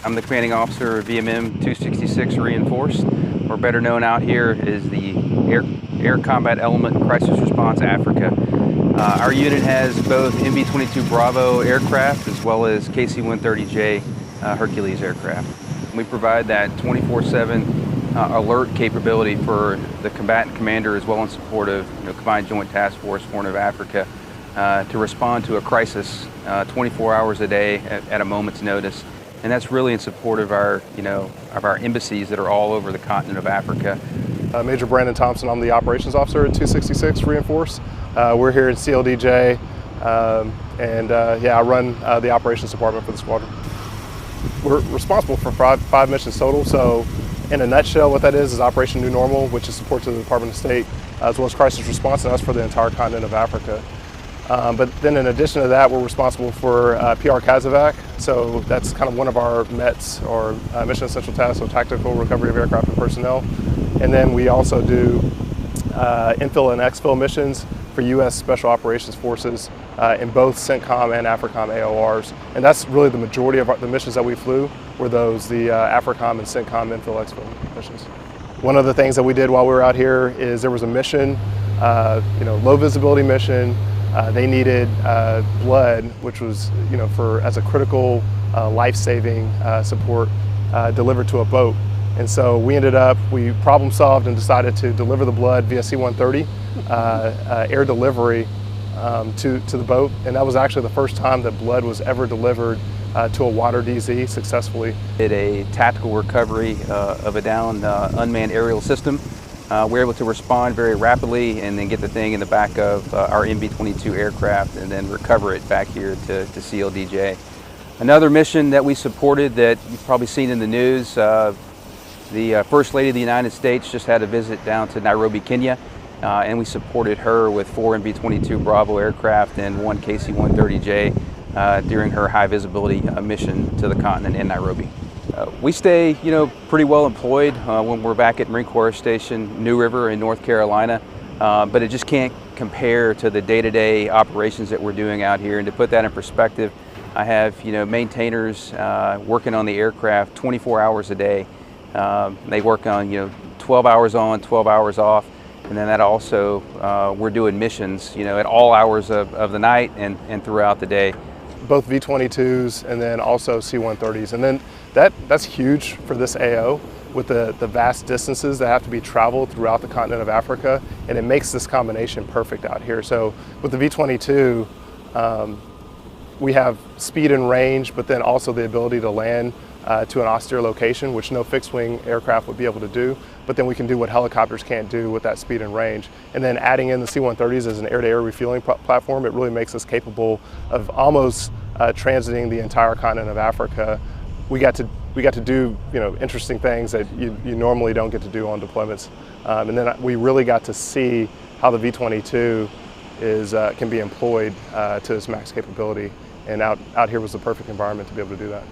I'm the commanding officer of VMM-266 Reinforced, or better known out here as the Air Combat Element Crisis Response Africa. Our unit has both MB-22 Bravo aircraft as well as KC-130J Hercules aircraft. We provide that 24/7 alert capability for the combatant commander as well in support of Combined Joint Task Force Horn of Africa to respond to a crisis 24 hours a day at a moment's notice. And that's really in support of our embassies that are all over the continent of Africa. Major Brandon Thompson, I'm the operations officer at 266 Reinforced. We're here in CLDJ, I run the operations department for the squadron. We're responsible for five missions total. So in a nutshell, what that is Operation New Normal, which is support to the Department of State, as well as crisis response, and that's for the entire continent of Africa. But then in addition to that, we're responsible for PR CASEVAC. So that's kind of one of our METs, or Mission Essential Tasks, so Tactical Recovery of Aircraft and Personnel. And then we also do infill and exfil missions for U.S. Special Operations Forces in both CENTCOM and AFRICOM AORs. And that's really the majority of the missions that we flew were those, the AFRICOM and CENTCOM infill exfil missions. One of the things that we did while we were out here is there was a mission, low visibility mission. They needed blood, which was, as a critical life-saving support delivered to a boat. And so we problem solved and decided to deliver the blood via C-130 air delivery to the boat. And that was actually the first time that blood was ever delivered to a water DZ successfully. Did a tactical recovery of a downed unmanned aerial system. We're able to respond very rapidly and then get the thing in the back of our MB-22 aircraft and then recover it back here to CLDJ. Another mission that we supported that you've probably seen in the news, the First Lady of the United States just had a visit down to Nairobi, Kenya, and we supported her with 4 MB-22 Bravo aircraft and 1 KC-130J during her high visibility mission to the continent in Nairobi. We stay, pretty well employed when we're back at Marine Corps Station New River in North Carolina, but it just can't compare to the day-to-day operations that we're doing out here. And to put that in perspective, I have, maintainers working on the aircraft 24 hours a day. They work on, 12 hours on, 12 hours off, and then that also, we're doing missions, at all hours of the night and throughout the day. Both V-22s and then also C-130s. And then that's huge for this AO with the vast distances that have to be traveled throughout the continent of Africa, and it makes this combination perfect out here. So with the V-22, we have speed and range, but then also the ability to land to an austere location, which no fixed-wing aircraft would be able to do. But then we can do what helicopters can't do with that speed and range. And then adding in the C-130s as an air-to-air refueling platform, it really makes us capable of almost transiting the entire continent of Africa. We got to do interesting things that you normally don't get to do on deployments. And then we really got to see how the V-22 can be employed to its max capability. And out here was the perfect environment to be able to do that.